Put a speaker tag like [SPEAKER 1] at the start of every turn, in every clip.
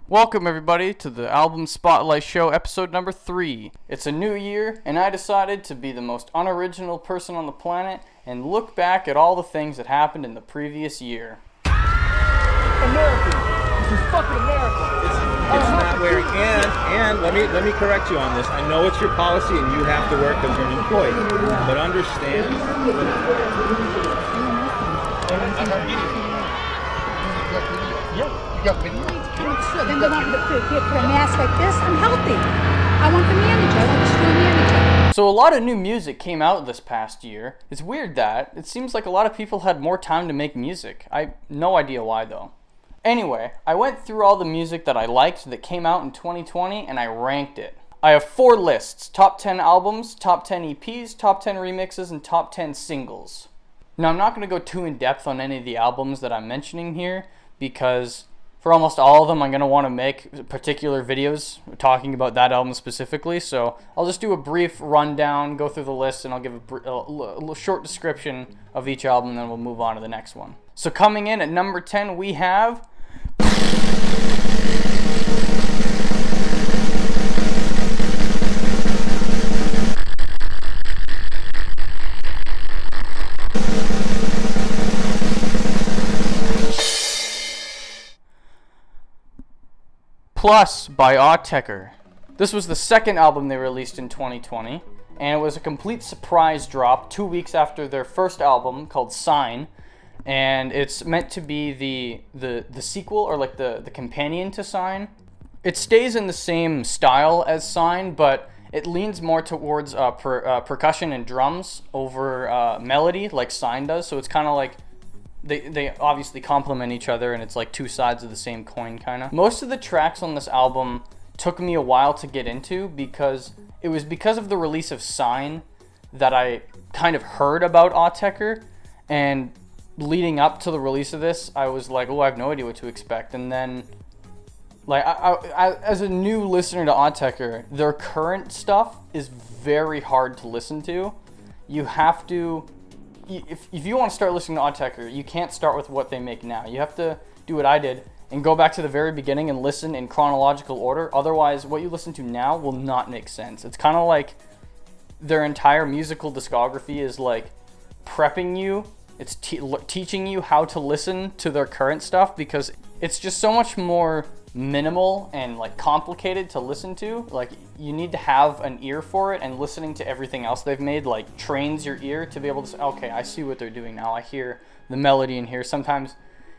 [SPEAKER 1] Welcome everybody to the Album Spotlight Show, episode number 3. It's a new year, and I decided to be the most unoriginal person on the planet and look back at all the things that happened in the previous year.
[SPEAKER 2] American. This is fucking America.
[SPEAKER 3] It's not wearing, and let me correct you on this. I know it's your policy and you have to work because you're an employee, but understand.
[SPEAKER 2] You got video?
[SPEAKER 4] Then they want me to put a mask like this. I'm healthy. I want the manager. I want the store manager.
[SPEAKER 1] So a lot of new music came out this past year. It's weird that it seems like a lot of people had more time to make music. I have no idea why though. Anyway, I went through all the music that I liked that came out in 2020 and I ranked it. I have 4 lists: top 10 albums, top 10 EPs, top 10 remixes, and top 10 singles. Now I'm not going to go too in depth on any of the albums that I'm mentioning here because for almost all of them I'm going to want to make particular videos talking about that album specifically. So I'll just do a brief rundown, go through the list, and I'll give a short description of each album, and then we'll move on to the next one. So coming in at number 10 we have Plus by Autechre. This was the second album they released in 2020, and it was a complete surprise drop 2 weeks after their first album called Sign, and it's meant to be the sequel or like the companion to Sign. It stays in the same style as Sign, but it leans more towards percussion and drums over melody like Sign does, so it's kind of like they obviously complement each other, and it's like two sides of the same coin kind of. Most of the tracks on this album took me a while to get into because it was because of the release of Sign that I kind of heard about Autechre, and leading up to the release of this I was like, oh, I have no idea what to expect. And then like I as a new listener to Autechre, their current stuff is very hard to listen to. You have to If you want to start listening to Autechre, you can't start with what they make now. You have to do what I did and go back to the very beginning and listen in chronological order. Otherwise, what you listen to now will not make sense. It's kind of like their entire musical discography is like prepping you. It's teaching you how to listen to their current stuff because it's just so much more minimal and like complicated to listen to. Like you need to have an ear for it, and listening to everything else they've made like trains your ear to be able to say, okay, I see what they're doing now. I hear the melody in here. Sometimes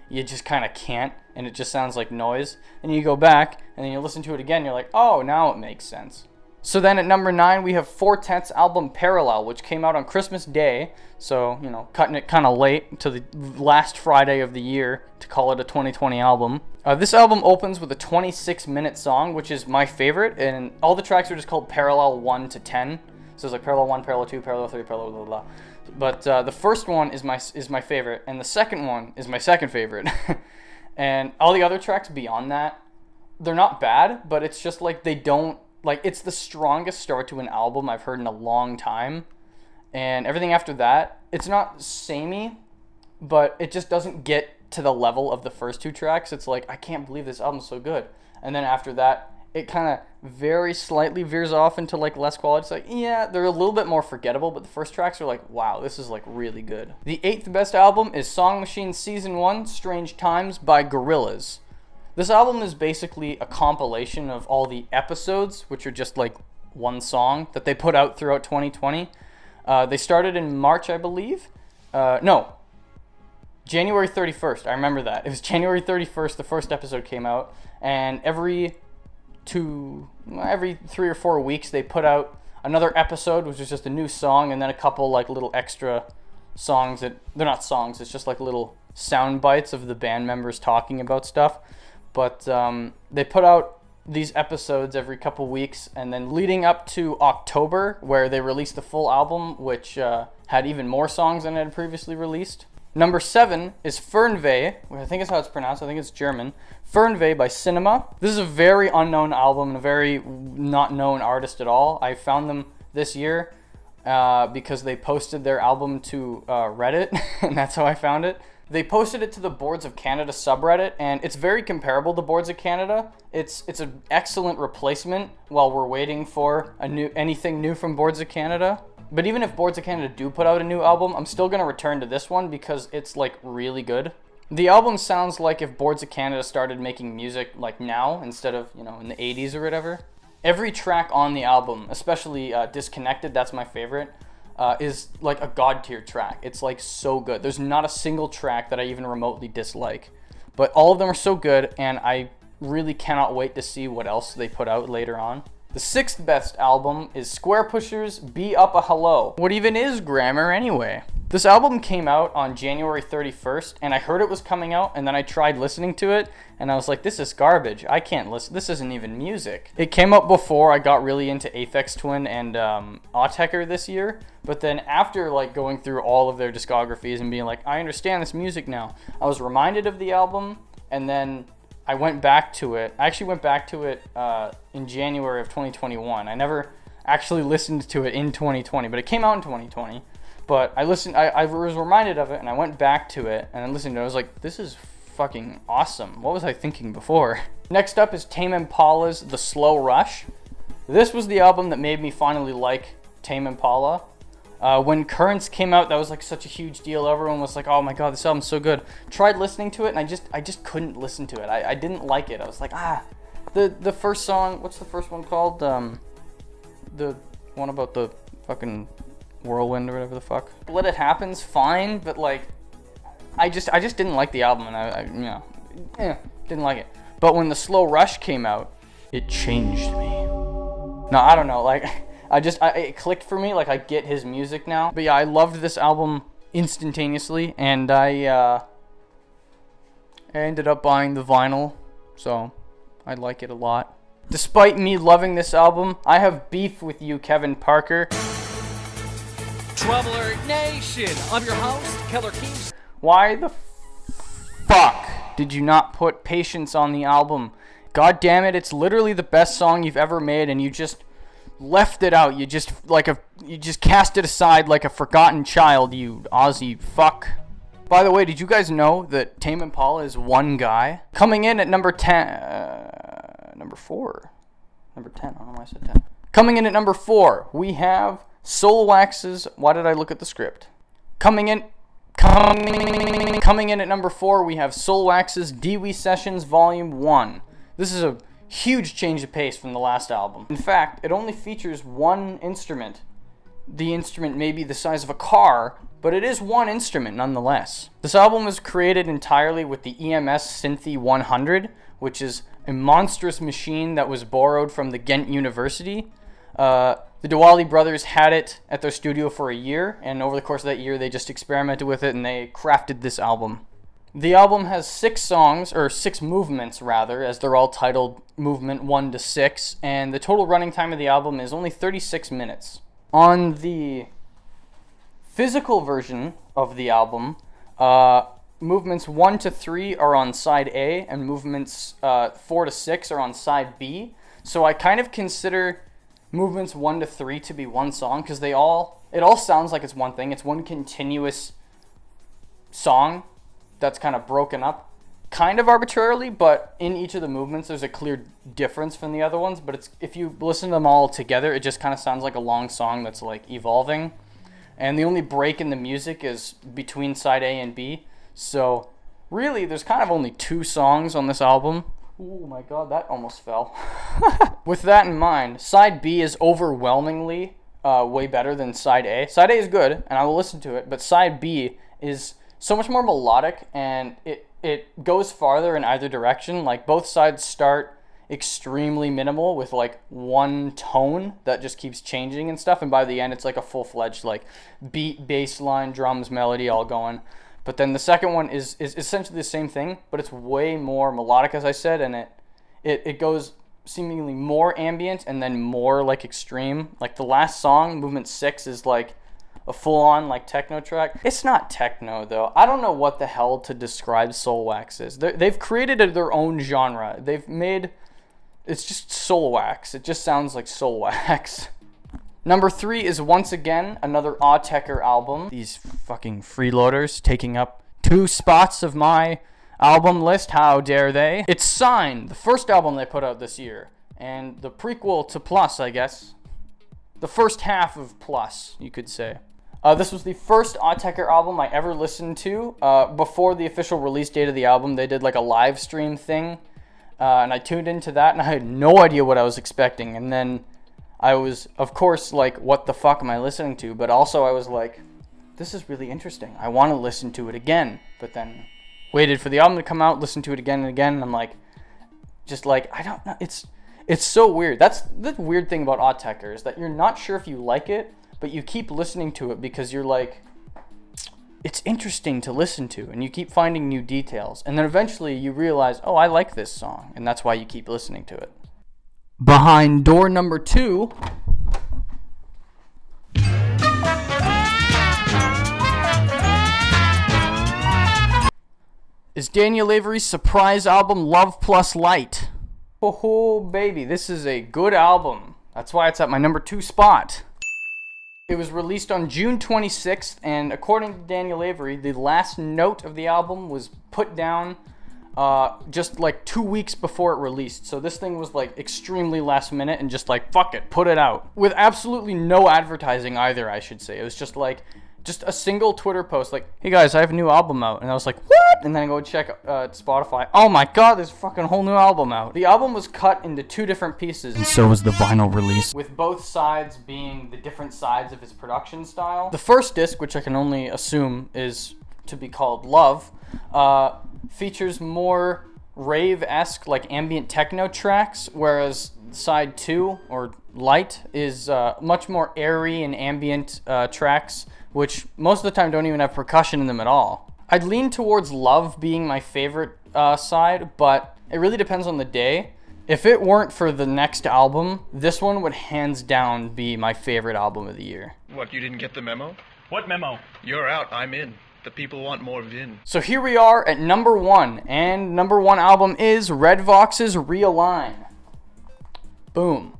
[SPEAKER 1] you just kind of can't, and it just sounds like noise. And you go back and then you listen to it again, you're like, oh, now it makes sense. So then at number 9 we have Four Tenth's album Parallel, which came out on Christmas Day, so you know, cutting it kind of late to the last Friday of the year to call it a 2020 album. This album opens with a 26-minute song, which is my favorite, and all the tracks are just called Parallel 1 to 10. So it's like Parallel 1, Parallel 2, Parallel 3, Parallel blah blah blah. But the first one is my favorite, and the second one is my second favorite. And all the other tracks beyond that, they're not bad, but it's just like they don't, like, it's the strongest start to an album I've heard in a long time. And everything after that, it's not samey, but it just doesn't get to the level of the first 2 tracks. It's like, I can't believe this album's so good. And then after that, it kind of very slightly veers off into like less quality. It's like, yeah, they're a little bit more forgettable, but the first tracks are like, wow, this is like really good. The 8th best album is Song Machine Season 1, Strange Times by Gorillaz. This album is basically a compilation of all the episodes, which are just like one song that they put out throughout 2020. They started in March, I believe. No, January 31st. I remember that. It was January 31st, the first episode came out. And every 3 or 4 weeks, they put out another episode, which is just a new song, and then a couple like little extra songs that, they're not songs, it's just like little sound bites of the band members talking about stuff. But they put out these episodes every couple weeks, and then leading up to October, where they released the full album, which had even more songs than it had previously released. Number 7 is Fernweh, which I think is how it's pronounced. I think it's German. Fernweh by Cinema. This is a very unknown album and a very not known artist at all. I found them this year because they posted their album to Reddit, and that's how I found it. They posted it to the Boards of Canada subreddit, and it's very comparable to Boards of Canada. It's an excellent replacement while we're waiting for anything new from Boards of Canada. But even if Boards of Canada do put out a new album, I'm still gonna return to this one because it's like really good. The album sounds like if Boards of Canada started making music like now instead of, you know, in the 80s or whatever. Every track on the album, especially Disconnected, that's my favorite, is like a god tier track. It's like so good. There's not a single track that I even remotely dislike. But all of them are so good, and I really cannot wait to see what else they put out later on. The 6th best album is Squarepusher's Be Up a Hello. What even is grammar anyway? This album came out on January 31st, and I heard it was coming out, and then I tried listening to it, and I was like, this is garbage. I can't listen. This isn't even music. It came out before I got really into Aphex Twin and Autechre this year, but then after like going through all of their discographies and being like, I understand this music now, I was reminded of the album, and then I went back to it. I actually went back to it in January of 2021. I never actually listened to it in 2020, but it came out in 2020. But I listened, I was reminded of it, and I went back to it, and I listened to it. I was like, this is fucking awesome. What was I thinking before? Next up is Tame Impala's The Slow Rush. This was the album that made me finally like Tame Impala. When Currents came out, that was like such a huge deal. Everyone was like, oh my god, this album's so good. Tried listening to it, and I just couldn't listen to it. I didn't like it. I was like, the first song, what's the first one called? The one about the fucking whirlwind or whatever the fuck. Let It Happen's fine, but like, I just didn't like the album, and I didn't like it. But when The Slow Rush came out, it changed me. No, I don't know, like, it clicked for me, like I get his music now. But yeah, I loved this album instantaneously, and I ended up buying the vinyl, so I like it a lot. Despite me loving this album, I have beef with you, Kevin Parker.
[SPEAKER 5] Trouble Alert Nation, I'm your host, Keller Keys.
[SPEAKER 1] Why the fuck did you not put Patience on the album? God damn it, it's literally the best song you've ever made, and you just left it out. You just cast it aside like a forgotten child, you Aussie fuck. By the way, did you guys know that Tame Impala is one guy? Coming in at number 10, number 4, number 10, I don't know why I said 10. Coming in at number 4, we have Soulwax's, why did I look at the script? Coming in at number 4, we have Soulwax's Dewey Sessions Volume 1. This is a huge change of pace from the last album. In fact, it only features one instrument. The instrument may be the size of a car, but it is one instrument nonetheless. This album was created entirely with the EMS Synthi 100, which is a monstrous machine that was borrowed from the Ghent University. The Diwali brothers had it at their studio for a year, and over the course of that year they just experimented with it and they crafted this album. The album has 6 songs, or 6 movements rather, as they're all titled Movement 1 to 6, and the total running time of the album is only 36 minutes. On the physical version of the album, movements 1 to 3 are on side A, and movements 4 to 6 are on side B. So I kind of consider movements 1 to 3 to be one song, because it all sounds like it's one thing. It's one continuous song that's kind of broken up kind of arbitrarily, but in each of the movements there's a clear difference from the other ones. But if you listen to them all together, it just kind of sounds like a long song that's like evolving, and the only break in the music is between side A and B. So really there's kind of only 2 songs on this album. Oh my god, that almost fell. With that in mind, side B is overwhelmingly way better than side A. Side A is good, and I will listen to it, but side B is so much more melodic, and it goes farther in either direction. Like, both sides start extremely minimal with like one tone that just keeps changing and stuff, and by the end it's like a full-fledged like beat, bass line, drums, melody all going. But then the second one is essentially the same thing, but it's way more melodic, as I said, and it goes seemingly more ambient and then more like extreme. Like the last song, Movement 6, is like a full-on like techno track. It's not techno though. I don't know what the hell to describe Soulwax is. They've created their own genre. It's just Soulwax. It just sounds like Soulwax. Number 3 is once again another Autechre album. These fucking freeloaders taking up 2 spots of my album list. How dare they? It's Sign, the first album they put out this year, and the prequel to Plus, I guess. The first half of Plus, you could say. This was the first Autechre album I ever listened to. Before the official release date of the album, they did like a live stream thing, and I tuned into that, and I had no idea what I was expecting. And then I was, of course, like, what the fuck am I listening to? But also I was like, this is really interesting. I want to listen to it again. But then waited for the album to come out, listened to it again and again, and I'm like, just like, I don't know. It's so weird. That's the weird thing about Autechre, is that you're not sure if you like it, but you keep listening to it because you're like, it's interesting to listen to, and you keep finding new details. And then eventually you realize, oh, I like this song, and that's why you keep listening to it. Behind door number 2 is Daniel Avery's surprise album, Love Plus Light. Oh, baby, this is a good album. That's why it's at my number 2 spot. It was released on June 26th, and according to Daniel Avery, the last note of the album was put down just like 2 weeks before it released. So this thing was like extremely last minute and just like, fuck it, put it out. With absolutely no advertising either, I should say. It was just like, just a single Twitter post like, hey guys, I have a new album out. And I was like, what? And then I go check Spotify. Oh my god, there's a fucking whole new album out. The album was cut into 2 different pieces. And so was the vinyl release, with both sides being the different sides of his production style. The first disc, which I can only assume is to be called Love, features more rave-esque, like ambient techno tracks, whereas side 2, or Light, is much more airy and ambient tracks, which most of the time don't even have percussion in them at all. I'd lean towards Love being my favorite side, but it really depends on the day. If it weren't for the next album, this one would hands down be my favorite album of the year.
[SPEAKER 6] What, you didn't get the memo?
[SPEAKER 2] What memo?
[SPEAKER 6] You're out, I'm in. The people want more Vin.
[SPEAKER 1] So here we are at number 1, and number 1 album is Red Vox's Realign. Boom.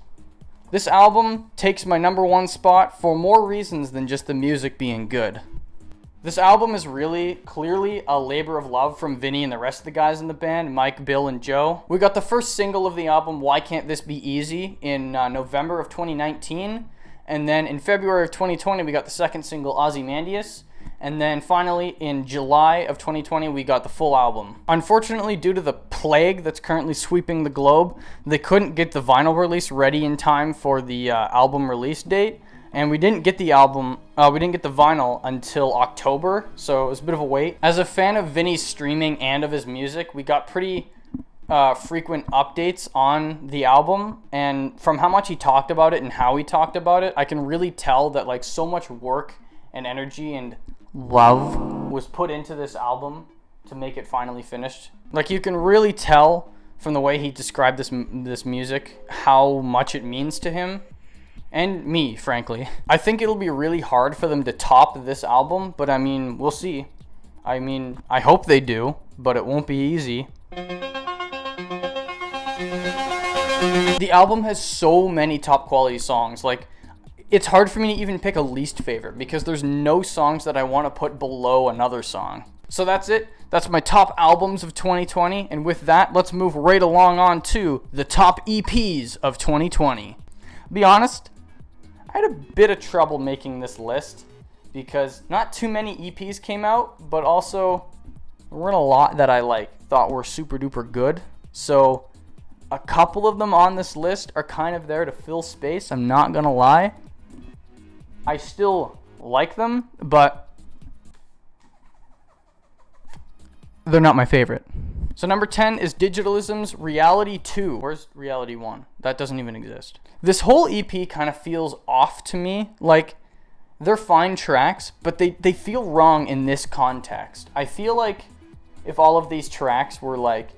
[SPEAKER 1] This album takes my number 1 spot for more reasons than just the music being good. This album is really clearly a labor of love from Vinny and the rest of the guys in the band, Mike, Bill, and Joe. We got the first single of the album, Why Can't This Be Easy, in November of 2019. And then in February of 2020, we got the second single, Ozymandias. And then finally, in July of 2020, we got the full album. Unfortunately, due to the plague that's currently sweeping the globe, they couldn't get the vinyl release ready in time for the album release date. And we didn't get the vinyl until October, so it was a bit of a wait. As a fan of Vinny's streaming and of his music, we got pretty frequent updates on the album, and from how much he talked about it and how he talked about it, I can really tell that like so much work and energy and love was put into this album to make it finally finished. Like, you can really tell from the way he described this music how much it means to him. And me, frankly. I think it'll be really hard for them to top this album, but I mean, we'll see. I mean, I hope they do, but it won't be easy. The album has so many top quality songs. Like, it's hard for me to even pick a least favorite because there's no songs that I want to put below another song. So that's it. That's my top albums of 2020. And with that, let's move right along on to the top EPs of 2020. Be honest, I had a bit of trouble making this list because not too many EPs came out, but also there weren't a lot that I thought were super duper good. So a couple of them on this list are kind of there to fill space, I'm not gonna lie. I still like them, but they're not my favorite. So number 10 is Digitalism's Reality 2. Where's Reality 1? That doesn't even exist. This whole EP kind of feels off to me. Like, they're fine tracks, but they feel wrong in this context. I feel like if all of these tracks were like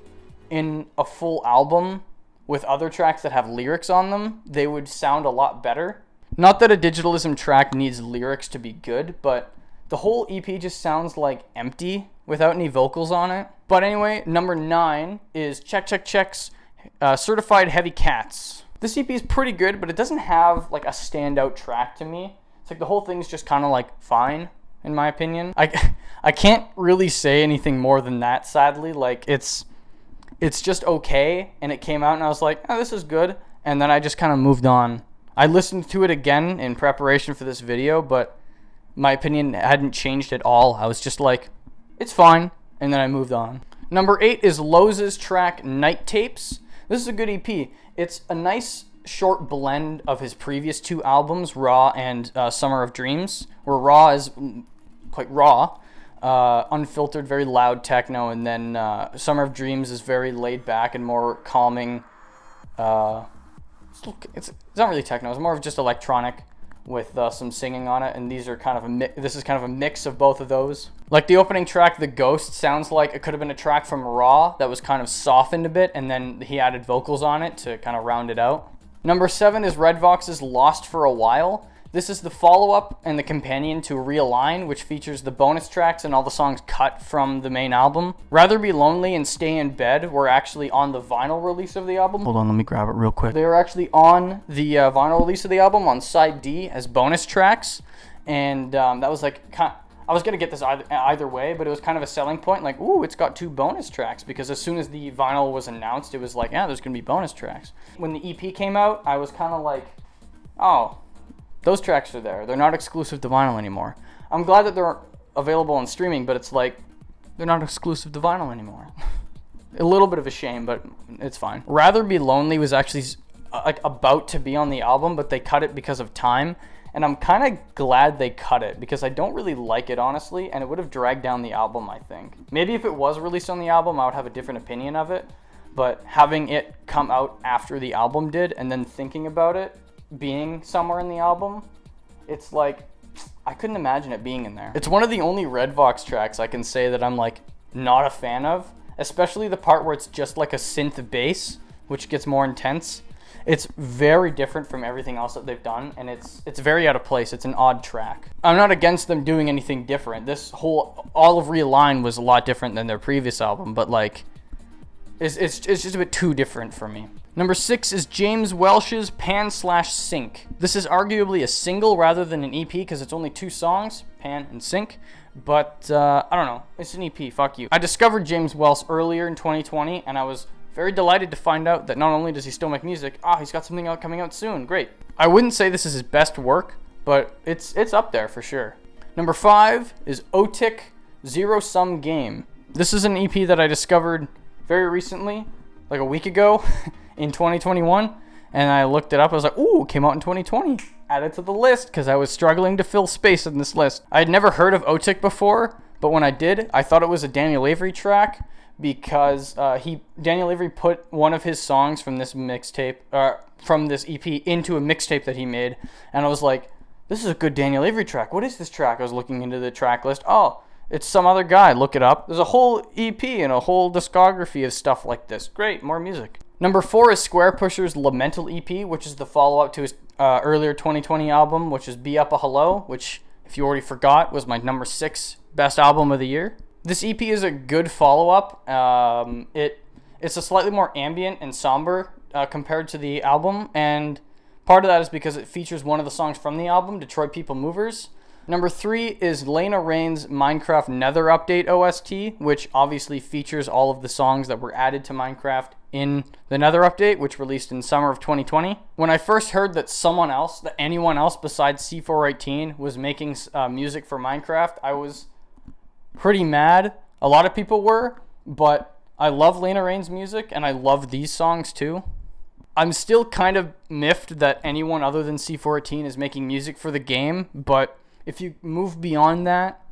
[SPEAKER 1] in a full album with other tracks that have lyrics on them, they would sound a lot better. Not that a Digitalism track needs lyrics to be good, but the whole EP just sounds like empty without any vocals on it. But anyway, number 9 is Check Check Check's Certified Heavy Cats. This EP is pretty good, but it doesn't have like a standout track to me. It's like the whole thing's just kind of like fine. in my opinion. I can't really say anything more than that, sadly. Like, it's just okay, and it came out and I was like, oh, this is good, and then I just kind of moved on. I listened to it again in preparation for this video, but my opinion hadn't changed at all. I was just like, it's fine, and then I moved on. Number 8 is Loz's track Night Tapes. This is a good EP. It's a nice short blend of his previous 2 albums, Raw and Summer of Dreams, where Raw is quite raw, unfiltered, very loud techno, and then Summer of Dreams is very laid back and more calming. It's not really techno, it's more of just electronic with some singing on it, and these are kind of this is kind of a mix of both of those. Like the opening track, The Ghost, sounds like it could have been a track from Raw that was kind of softened a bit, and then he added vocals on it to kind of round it out. Number 7 is Red Vox's Lost for a While. This is the follow-up and the companion to Realign, which features the bonus tracks and all the songs cut from the main album. Rather Be Lonely and Stay in Bed were actually on the vinyl release of the album. Hold on, let me grab it real quick. They were actually on the vinyl release of the album on side D as bonus tracks, and that was like I was gonna get this either way, but it was kind of a selling point. Like, ooh, it's got 2 bonus tracks, because as soon as the vinyl was announced, it was like, yeah, there's gonna be bonus tracks. When the EP came out, I was kind of like, oh, those tracks are there. They're not exclusive to vinyl anymore. I'm glad that they're available on streaming, but it's like, they're not exclusive to vinyl anymore. A little bit of a shame, but it's fine. Rather Be Lonely was actually like about to be on the album, but they cut it because of time. And I'm kind of glad they cut it, because I don't really like it, honestly, and it would have dragged down the album, I think. Maybe if it was released on the album, I would have a different opinion of it, but having it come out after the album did, and then thinking about it being somewhere in the album, it's like, I couldn't imagine it being in there. It's one of the only Red Vox tracks I can say that I'm like not a fan of, especially the part where it's just like a synth bass, which gets more intense. It's very different from everything else that they've done, and it's very out of place. It's an odd track. I'm not against them doing anything different. All of Realign was a lot different than their previous album, but like, it's just a bit too different for me. Number 6 is James Welch's Pan/Sync. This is arguably a single rather than an EP, because it's only 2 songs, Pan and Sync. But I don't know, it's an EP, fuck you. I discovered James Welch earlier in 2020, and I was very delighted to find out that not only does he still make music, he's got something coming out soon, great. I wouldn't say this is his best work, but it's up there for sure. Number 5 is Otik Zero Sum Game. This is an EP that I discovered very recently, like a week ago in 2021, and I looked it up. I was like, ooh, it came out in 2020. Add it to the list, because I was struggling to fill space in this list. I had never heard of Otik before, but when I did, I thought it was a Daniel Avery track, because Daniel Avery put one of his songs from this mixtape, from this EP, into a mixtape that he made, and I was like, this is a good Daniel Avery track. What is this track? I was looking into the track list. Oh, it's some other guy. Look it up. There's a whole EP and a whole discography of stuff like this. Great, more music. Number 4 is Squarepusher's Lamental EP, which is the follow-up to his earlier 2020 album, which is Be Up a Hello, which, if you already forgot, was my number 6 best album of the year. This EP is a good follow-up. It's a slightly more ambient and somber compared to the album, and part of that is because it features one of the songs from the album, Detroit People Movers. Number 3 is Lena Raine's Minecraft Nether Update OST, which obviously features all of the songs that were added to Minecraft in the Nether Update, which released in summer of 2020. When I first heard that anyone else besides C418 was making music for Minecraft, I was pretty mad. A lot of people were, but I love Lena Raine's music, and I love these songs too. I'm still kind of miffed that anyone other than C418 is making music for the game, but if you move beyond that,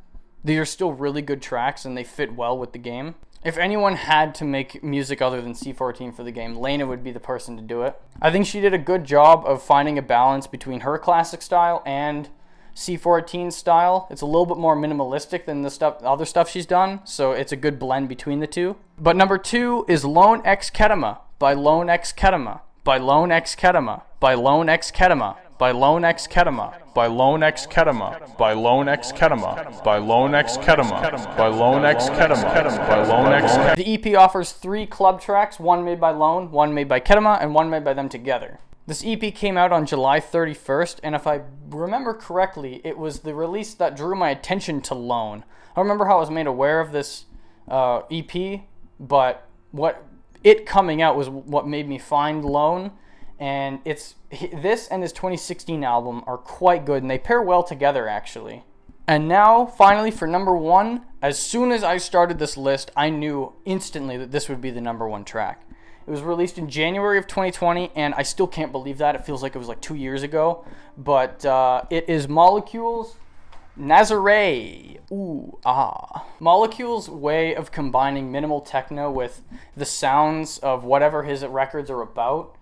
[SPEAKER 1] these are still really good tracks and they fit well with the game. If anyone had to make music other than C418 for the game, Lena would be the person to do it. I think she did a good job of finding a balance between her classic style and C418's style. It's a little bit more minimalistic than the other stuff she's done, so it's a good blend between the two. But number 2 is Lone X Ketema by Lone X Ketema by Lone X Ketema by Lone X Ketema by Lone X Ketema by Lone X Ketema by Lone X Ketema by Lone X Ketema by Lone X Ketema by Lone X Ketema. The EP offers 3 club tracks, one made by Lone, one made by Ketema, and one made by them together. This EP came out on July 31st, and if I remember correctly, it was the release that drew my attention to Lone. I don't remember how I was made aware of this EP, but what it coming out was what made me find Lone, and this and his 2016 album are quite good, and they pair well together, actually. And now, finally, for number 1, as soon as I started this list, I knew instantly that this would be the number 1 track. It was released in January of 2020, and I still can't believe that. It feels like it was like 2 years ago. But it is Molecule's Nazare. Ooh, ah. Molecule's way of combining minimal techno with the sounds of whatever his records are about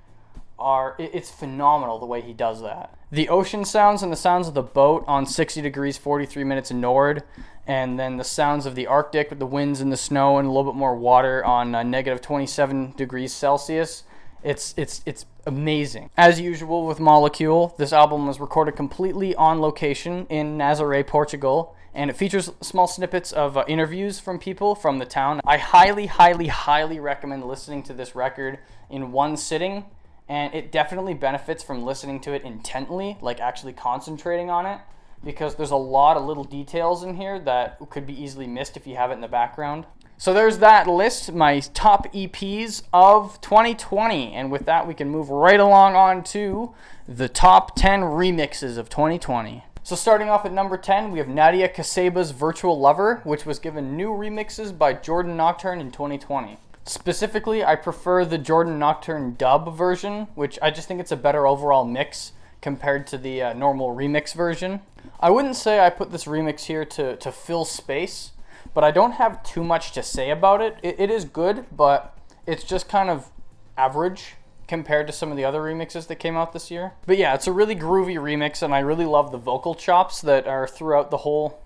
[SPEAKER 1] it's phenomenal the way he does that. The ocean sounds and the sounds of the boat on 60 degrees 43 minutes Nord, and then the sounds of the Arctic with the winds and the snow and a little bit more water on negative 27 degrees Celsius. It's amazing. As usual with Molecule, this album was recorded completely on location in Nazaré, Portugal, and it features small snippets of interviews from people from the town. I highly, highly, highly recommend listening to this record in one sitting, and it definitely benefits from listening to it intently, like actually concentrating on it, because there's a lot of little details in here that could be easily missed if you have it in the background. So there's that list, my top EPs of 2020, and with that we can move right along on to the top 10 remixes of 2020. So starting off at number 10, we have Nadia Kasaba's Virtual Lover, which was given new remixes by Jordan Nocturne in 2020. Specifically, I prefer the Jordan Nocturne dub version, which I just think it's a better overall mix compared to the normal remix version. I wouldn't say I put this remix here to fill space, but I don't have too much to say about it. It is good, but it's just kind of average compared to some of the other remixes that came out this year. But yeah, it's a really groovy remix, and I really love the vocal chops that are throughout the whole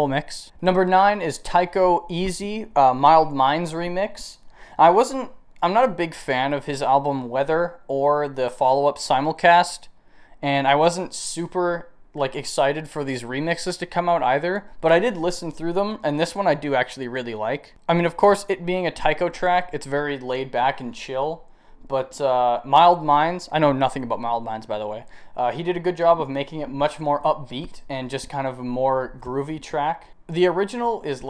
[SPEAKER 1] mix. Number 9 is Tycho Easy, Mild Minds remix. I'm not a big fan of his album Weather or the follow-up Simulcast, and I wasn't super excited for these remixes to come out either, but I did listen through them, and this one I do actually really like. I mean, of course, it being a Tycho track, it's very laid back and chill, but Mild Minds, I know nothing about Mild Minds, by the way. He did a good job of making it much more upbeat and just kind of a more groovy track. The original is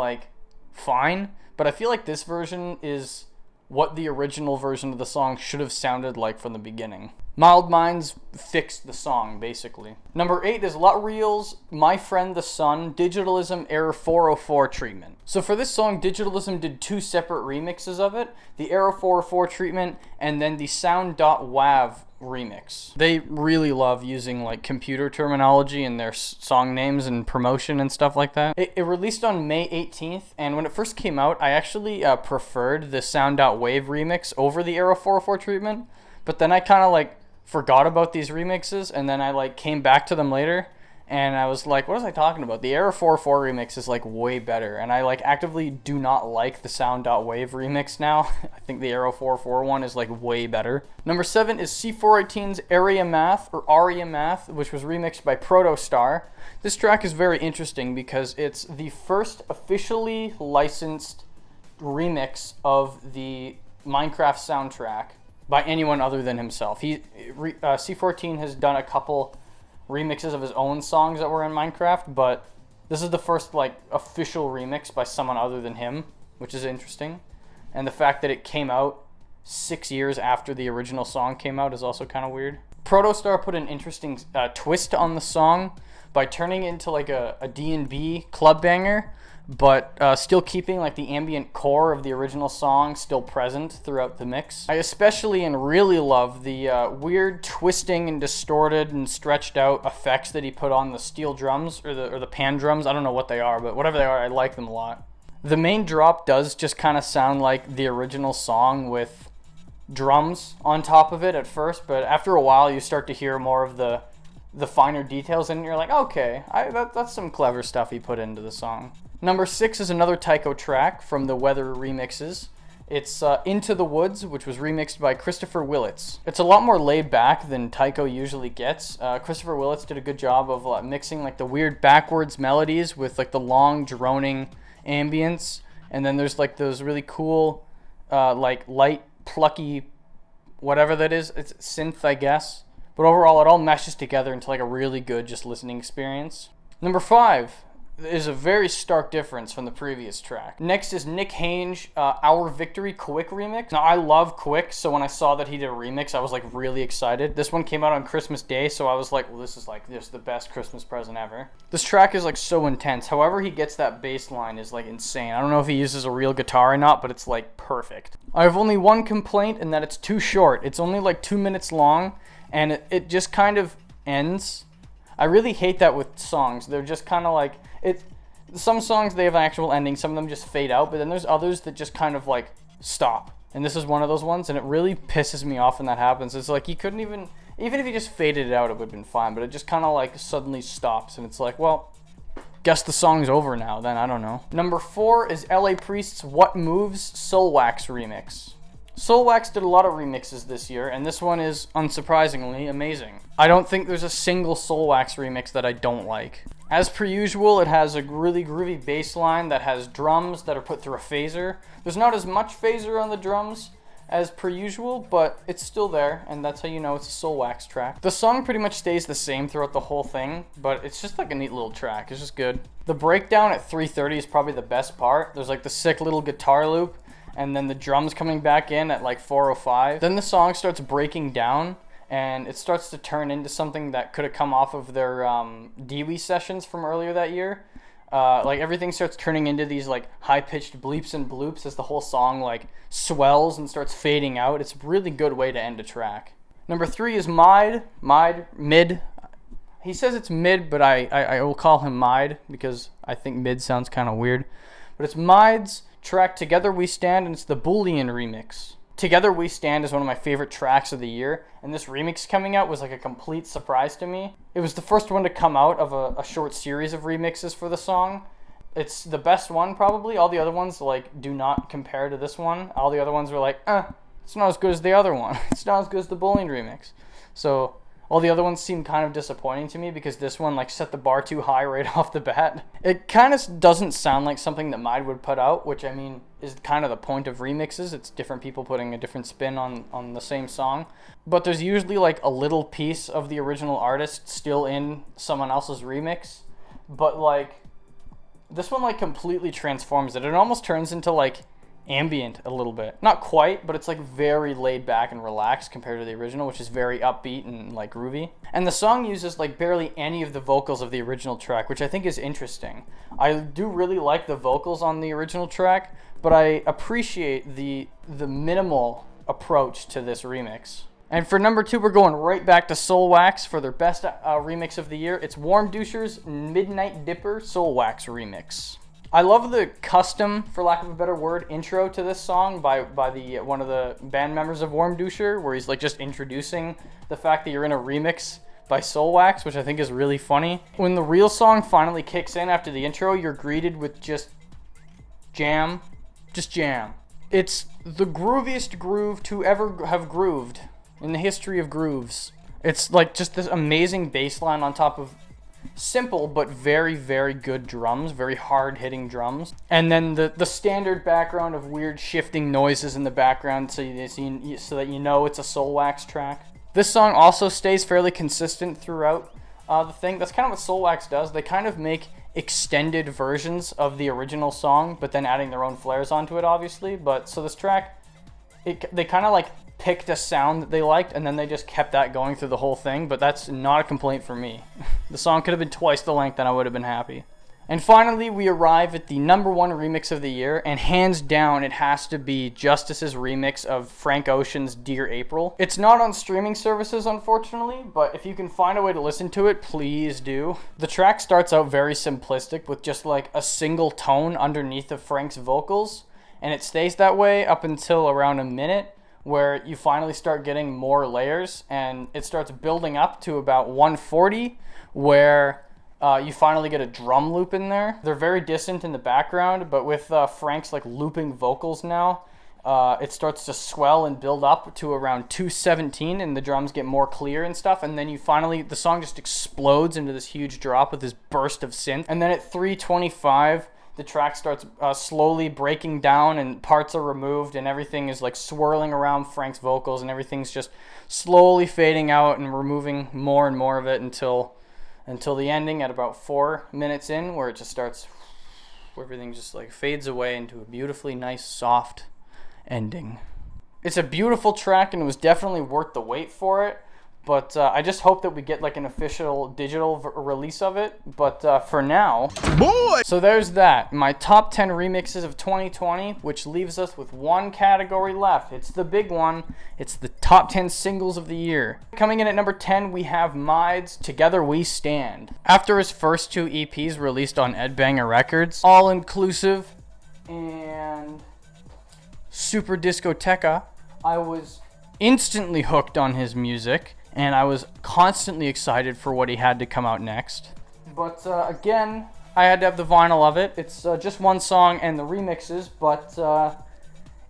[SPEAKER 1] fine, but I feel like this version is what the original version of the song should have sounded like from the beginning. Mild Minds fixed the song, basically. Number 8 is Lot Real's My Friend the Sun, Digitalism Error 404 treatment. So for this song, Digitalism did 2 separate remixes of it, the Error 404 treatment and then the Sound.wav remix. They really love using computer terminology in their song names and promotion and stuff like that. It released on May 18th, and when it first came out, I actually preferred the Sound.wave remix over the Error 404 treatment, but then I kind of forgot about these remixes, and then I came back to them later, and I was like, what was I talking about? The Error 404 remix is way better, and I actively do not like the Sound.wave remix now. I think the Error 404 one is way better. Number 7 is C418's Aria Math, or Aria Math, which was remixed by Protostar. This track is very interesting because it's the first officially licensed remix of the Minecraft soundtrack by anyone other than himself. C14 has done a couple remixes of his own songs that were in Minecraft, but this is the first official remix by someone other than him, which is interesting. And the fact that it came out 6 years after the original song came out is also kind of weird. Protostar put an interesting twist on the song by turning it into a D&B club banger, but still keeping the ambient core of the original song still present throughout the mix. I especially and really love the weird twisting and distorted and stretched out effects that he put on the steel drums or the pan drums. I don't know what they are, but whatever they are, I like them a lot. The main drop does just kind of sound like the original song with drums on top of it at first, but after a while you start to hear more of the finer details and you're like, okay, that's some clever stuff he put into the song. Number 6 is another Tycho track from the Weather remixes. It's Into the Woods, which was remixed by Christopher Willits. It's a lot more laid back than Tycho usually gets. Christopher Willits did a good job of mixing the weird backwards melodies with the long droning ambience, and then there's those really cool light plucky whatever that is. It's synth, I guess. But overall, it all meshes together into like a really good just listening experience. Number 5 is a very stark difference from the previous track. Next is Nick Hange, Our Victory Quick remix. Now, I love Quick, so when I saw that he did a remix, I was like really excited. This one came out on Christmas Day, so I was like, well, this is the best Christmas present ever. This track is like so intense. However he gets that bass line is like insane. I don't know if he uses a real guitar or not, but it's like perfect. I have only one complaint, and that it's too short. It's only like 2 minutes long, and it just kind of ends. I really hate that with songs. They're just kind of like, some songs, they have an actual ending. Some of them just fade out, but then there's others that just kind of like stop. And this is one of those ones, and it really pisses me off when that happens. It's like you couldn't even if you just faded it out, it would have been fine, but it just kind of like suddenly stops, and it's like, well, guess the song's over now then, I don't know. Number 4 is LA Priest's What Moves Soulwax remix. Soulwax did a lot of remixes this year, and this one is, unsurprisingly, amazing. I don't think there's a single Soulwax remix that I don't like. As per usual, it has a really groovy bass line that has drums that are put through a phaser. There's not as much phaser on the drums as per usual, but it's still there, and that's how you know it's a Soulwax track. The song pretty much stays the same throughout the whole thing, but it's just like a neat little track. It's just good. The breakdown at 3:30 is probably the best part. There's like the sick little guitar loop, and then the drums coming back in at like 4:05. Then the song starts breaking down, and it starts to turn into something that could have come off of their Dewey sessions from earlier that year. Like everything starts turning into these like high-pitched bleeps and bloops as the whole song like swells and starts fading out. It's a really good way to end a track. Number 3 is Mid. He says it's mid, but I will call him Mide because I think mid sounds kind of weird. But it's Mide's track Together We Stand, and it's the Boolean remix. Together We Stand is one of my favorite tracks of the year, and this remix coming out was like a complete surprise to me. It was the first one to come out of a short series of remixes for the song. It's the best one probably. All the other ones like do not compare to this one. All the other ones were like, it's not as good as the other one. It's not as good as the Boolean remix. So all the other ones seem kind of disappointing to me because this one like set the bar too high right off the bat. It kind of doesn't sound like something that Mide would put out, which I mean is kind of the point of remixes. It's different people putting a different spin on the same song. But there's usually like a little piece of the original artist still in someone else's remix. But like this one like completely transforms it. It almost turns into like ambient a little bit. Not quite, but it's like very laid back and relaxed compared to the original, which is very upbeat and like groovy. And the song uses like barely any of the vocals of the original track, which I think is interesting. I do really like the vocals on the original track, but I appreciate the minimal approach to this remix. And for number 2, we're going right back to Soulwax for their best remix of the year. It's Warm Doucher's Midnight Dipper Soulwax remix. I love the custom, for lack of a better word, intro to this song by one of the band members of Warm Doucher, where he's like just introducing the fact that you're in a remix by Soulwax, which I think is really funny. When the real song finally kicks in after the intro, you're greeted with just jam. Just jam. It's the grooviest groove to ever have grooved in the history of grooves. It's like just this amazing bass line on top of simple but very, very good drums, very hard-hitting drums. And then the standard background of weird shifting noises in the background so that you know it's a Soulwax track. This song also stays fairly consistent throughout the thing. That's kind of what Soulwax does. They kind of make extended versions of the original song, but then adding their own flares onto it, obviously. But so this track, they kind of like picked a sound that they liked, and then they just kept that going through the whole thing, but that's not a complaint for me. The song could have been twice the length and I would have been happy. And finally, we arrive at the number 1 remix of the year, and hands down, it has to be Justice's remix of Frank Ocean's Dear April. It's not on streaming services, unfortunately, but if you can find a way to listen to it, please do. The track starts out very simplistic with just like a single tone underneath of Frank's vocals, and it stays that way up until around a minute, where you finally start getting more layers, and it starts building up to about 140, where you finally get a drum loop in there. They're very distant in the background, but with Frank's like looping vocals now, it starts to swell and build up to around 217, and the drums get more clear and stuff, and then the song just explodes into this huge drop with this burst of synth. And then at 325, the track starts slowly breaking down and parts are removed and everything is like swirling around Frank's vocals and everything's just slowly fading out and removing more and more of it until the ending at about 4 minutes in, where it just starts, where everything just like fades away into a beautifully nice soft ending. It's a beautiful track and it was definitely worth the wait for it. But I just hope that we get like an official digital release of it. But for now, boy! So there's that. My top 10 remixes of 2020, which leaves us with one category left. It's the big one. It's the top 10 singles of the year. Coming in at number 10, we have Myde's Together We Stand. After his first 2 EPs released on Ed Banger Records, all inclusive and super discoteca, I was instantly hooked on his music. And I was constantly excited for what he had to come out next. But again, I had to have the vinyl of it. It's just one song and the remixes, but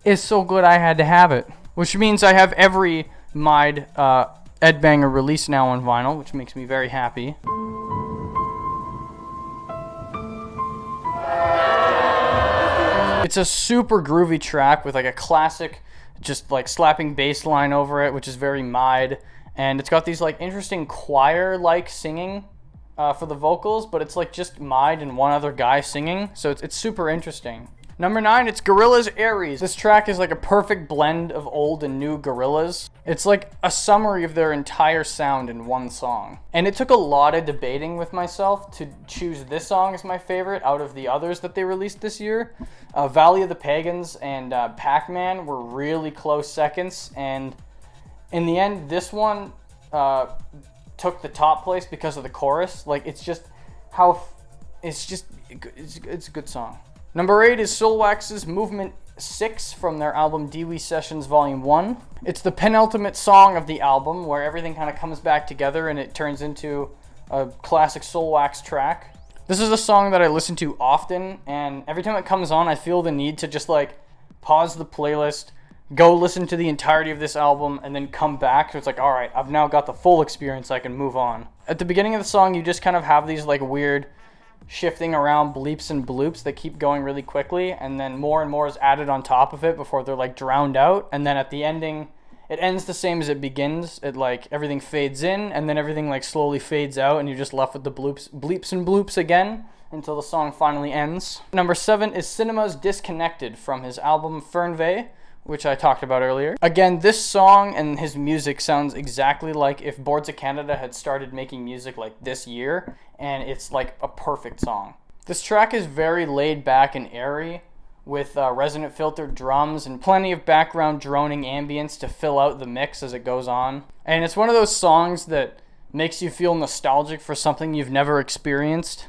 [SPEAKER 1] it's so good I had to have it. Which means I have every Myde Ed Banger release now on vinyl, which makes me very happy. It's a super groovy track with like a classic, just like slapping bass line over it, which is very Myde. And it's got these like interesting choir-like singing for the vocals, but it's like just Myde and one other guy singing, so it's super interesting. Number 9, it's Gorillaz Aries. This track is like a perfect blend of old and new Gorillaz. It's like a summary of their entire sound in one song. And it took a lot of debating with myself to choose this song as my favorite out of the others that they released this year. Valley of the Pagans and Pac-Man were really close seconds, and in the end, this one took the top place because of the chorus. Like, it's just how... It's a good song. Number 8 is Soulwax's Movement 6 from their album Dewey Sessions Volume 1. It's the penultimate song of the album where everything kind of comes back together and it turns into a classic Soulwax track. This is a song that I listen to often, and every time it comes on, I feel the need to just, like, pause the playlist, go listen to the entirety of this album, and then come back. So it's like, all right, I've now got the full experience, I can move on. At the beginning of the song, you just kind of have these like weird shifting around bleeps and bloops that keep going really quickly, and then more and more is added on top of it before they're like drowned out. And then at the ending, it ends the same as it begins. It like everything fades in, and then everything like slowly fades out, and you're just left with the bleeps and bloops again until the song finally ends. Number 7 is Cinema's Disconnected from his album Fernweh, which I talked about earlier. Again, this song and his music sounds exactly like if Boards of Canada had started making music like this year, and it's like a perfect song. This track is very laid back and airy, with resonant filtered drums and plenty of background droning ambience to fill out the mix as it goes on. And it's one of those songs that makes you feel nostalgic for something you've never experienced.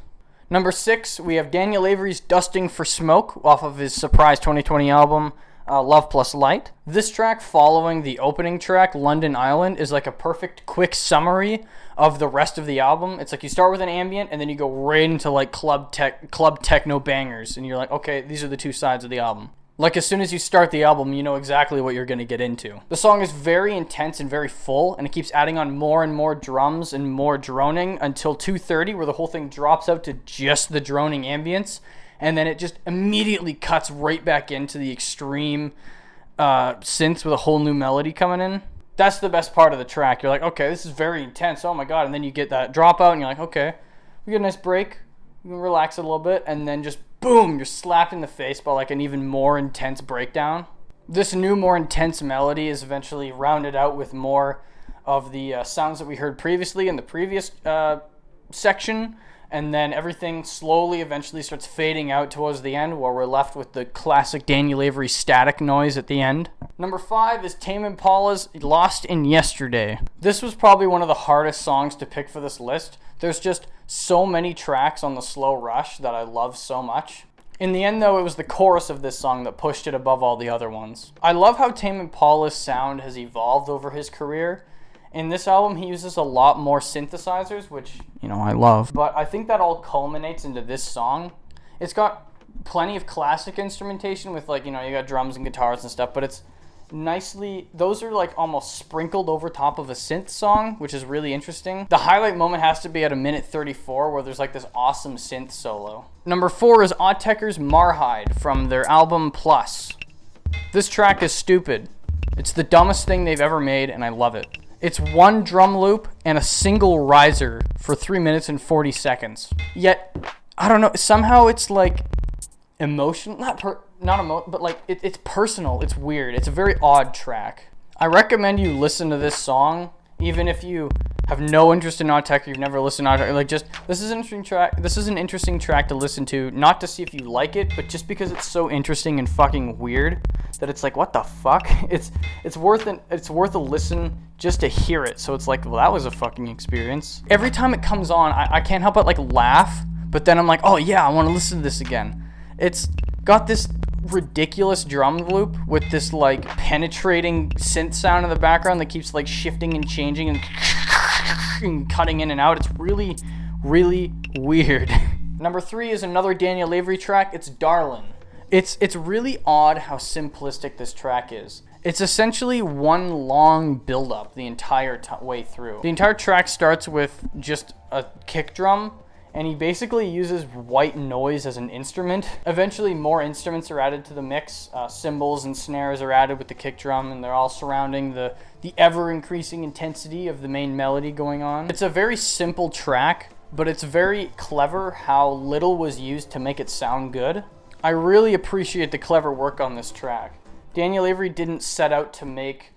[SPEAKER 1] Number 6, we have Daniel Avery's Dusting for Smoke off of his surprise 2020 album, Love Plus Light. This track following the opening track, London Island, is like a perfect quick summary of the rest of the album. It's like you start with an ambient and then you go right into like club techno bangers, and you're like, okay, these are the two sides of the album. Like as soon as you start the album, you know exactly what you're going to get into. The song is very intense and very full, and it keeps adding on more and more drums and more droning until 2:30, where the whole thing drops out to just the droning ambience. And then it just immediately cuts right back into the extreme synths with a whole new melody coming in. That's the best part of the track. You're like, okay, this is very intense. Oh my god. And then you get that dropout and you're like, okay, we get a nice break. You can relax a little bit. And then just boom, you're slapped in the face by like an even more intense breakdown. This new, more intense melody is eventually rounded out with more of the sounds that we heard previously in the previous section. And then everything slowly eventually starts fading out towards the end, where we're left with the classic Daniel Avery static noise at the end. Number 5 is Tame Impala's Lost in Yesterday. This was probably one of the hardest songs to pick for this list. There's just so many tracks on the slow rush that I love so much. In the end, though, it was the chorus of this song that pushed it above all the other ones. I love how Tame Impala's sound has evolved over his career. In this album, he uses a lot more synthesizers, which, you know, I love. But I think that all culminates into this song. It's got plenty of classic instrumentation with, like, you know, you got drums and guitars and stuff, but it's nicely, those are like almost sprinkled over top of a synth song, which is really interesting. The highlight moment has to be at 1:34 where there's like this awesome synth solo. Number 4 is Autechre's Marhide from their album Plus. This track is stupid. It's the dumbest thing they've ever made, and I love it. It's one drum loop and a single riser for 3 minutes and 40 seconds. Yet, I don't know, somehow it's like emotional, but like it's personal. It's weird. It's a very odd track. I recommend you listen to this song, even if you have no interest in Autechre, you've never listened to Autechre. Like, just this is an interesting track. This is an interesting track to listen to, not to see if you like it, but just because it's so interesting and fucking weird that it's like, what the fuck? It's worth a listen just to hear it. So it's like, well, that was a fucking experience. Every time it comes on, I can't help but like laugh, but then I'm like, oh yeah, I want to listen to this again. It's got this ridiculous drum loop with this like penetrating synth sound in the background that keeps like shifting and changing and cutting in and out. It's really, really weird. Number 3 is another Daniel Avery track. It's Darlin'. It's really odd how simplistic this track is. It's essentially one long build-up the entire way through. The entire track starts with just a kick drum, and he basically uses white noise as an instrument. Eventually more instruments are added to the mix. Cymbals and snares are added with the kick drum, and they're all surrounding the ever-increasing intensity of the main melody going on. It's a very simple track, but it's very clever how little was used to make it sound good. I really appreciate the clever work on this track. Daniel Avery didn't set out to make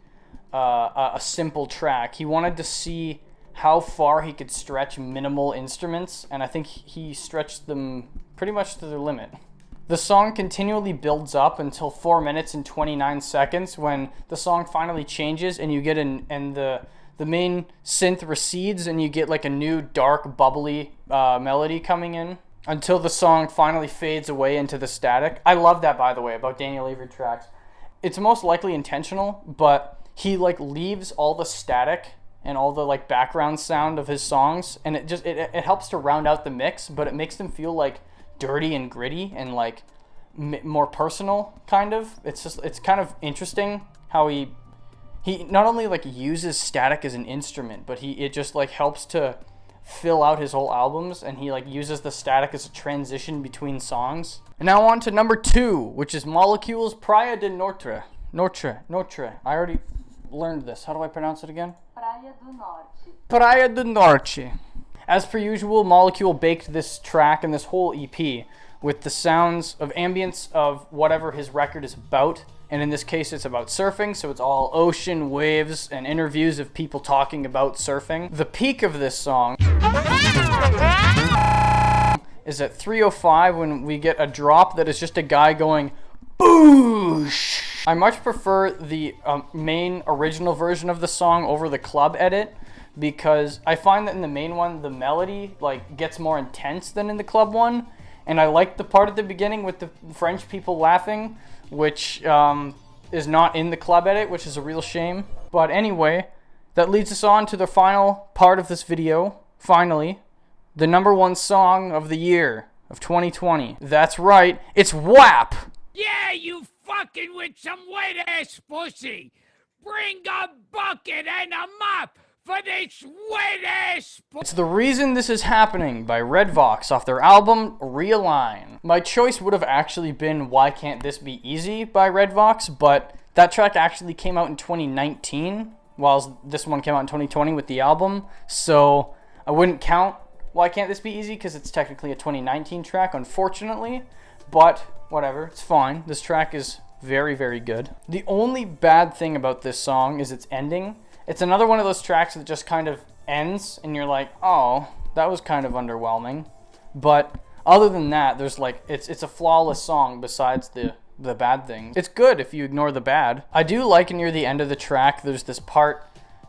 [SPEAKER 1] a simple track. He wanted to see how far he could stretch minimal instruments, and I think he stretched them pretty much to their limit. The song continually builds up until 4 minutes and 29 seconds when the song finally changes and you get the main synth recedes and you get like a new dark bubbly melody coming in until the song finally fades away into the static. I love that, by the way, about Daniel Avery tracks. It's most likely intentional, but he like leaves all the static and all the like background sound of his songs, and it helps to round out the mix, but it makes them feel like dirty and gritty and like more personal, kind of. It's kind of interesting how he not only like uses static as an instrument, but it just like helps to fill out his whole albums, and he like uses the static as a transition between songs. And now on to number 2, which is Molecule's Praia de Norte. I already learned this. How do I pronounce it again?
[SPEAKER 7] Praia do Norte.
[SPEAKER 1] Praia do Norte. As per usual, Molecule baked this track and this whole EP with the sounds of ambience of whatever his record is about. And in this case, it's about surfing, so it's all ocean, waves, and interviews of people talking about surfing. The peak of this song is at 3:05 when we get a drop that is just a guy going, boosh! I much prefer the main original version of the song over the club edit, because I find that in the main one, the melody like gets more intense than in the club one. And I like the part at the beginning with the French people laughing, which is not in the club edit, which is a real shame. But anyway, that leads us on to the final part of this video. Finally, the number 1 song of the year of 2020. That's right, it's WAP!
[SPEAKER 5] Yeah, you fucking with some wet-ass pussy. Bring a bucket and a mop for this wet-ass pussy.
[SPEAKER 1] It's The Reason This Is Happening by Red Vox off their album Realign. My choice would have actually been Why Can't This Be Easy by Red Vox, but that track actually came out in 2019, while this one came out in 2020 with the album, so I wouldn't count Why Can't This Be Easy because it's technically a 2019 track, unfortunately, but whatever, it's fine. This track is very, very good. The only bad thing about this song is its ending. It's another one of those tracks that just kind of ends and you're like, oh, that was kind of underwhelming. But other than that, there's like, it's a flawless song besides the bad things. It's good if you ignore the bad. I do like near the end of the track, there's this part,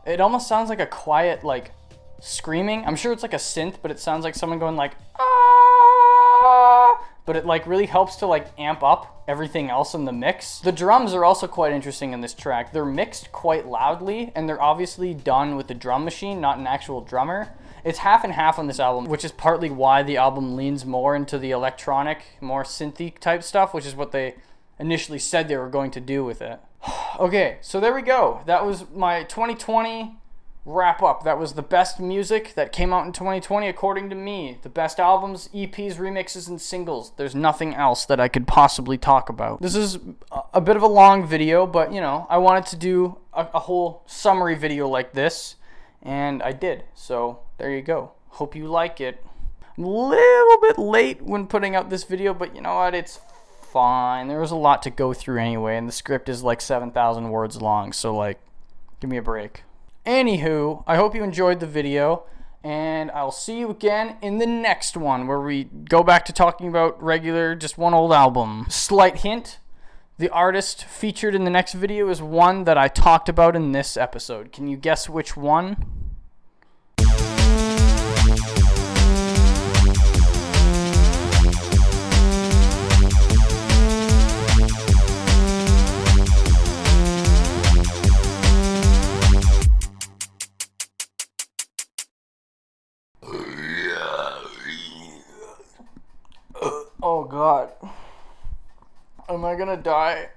[SPEAKER 1] it almost sounds like a quiet like screaming. I'm sure it's like a synth, but it sounds like someone going like, ah! But it like really helps to like amp up everything else in the mix. The drums are also quite interesting in this track. They're mixed quite loudly, and they're obviously done with the drum machine, not an actual drummer. It's half and half on this album, which is partly why the album leans more into the electronic, more synthy type stuff, which is what they initially said they were going to do with it. Okay, so there we go. That was my 2020 wrap up. That was the best music that came out in 2020 according to me. The best albums, EPs, remixes, and singles. There's nothing else that I could possibly talk about. This is a bit of a long video, but you know, I wanted to do a whole summary video like this, and I did. So there you go. Hope you like it. I'm a little bit late when putting out this video, but you know what? It's fine. There was a lot to go through anyway, and the script is like 7,000 words long, so like, give me a break. Anywho, I hope you enjoyed the video, and I'll see you again in the next one where we go back to talking about regular, just one old album. Slight hint, the artist featured in the next video is one that I talked about in this episode. Can you guess which one? Oh God. Am I gonna die?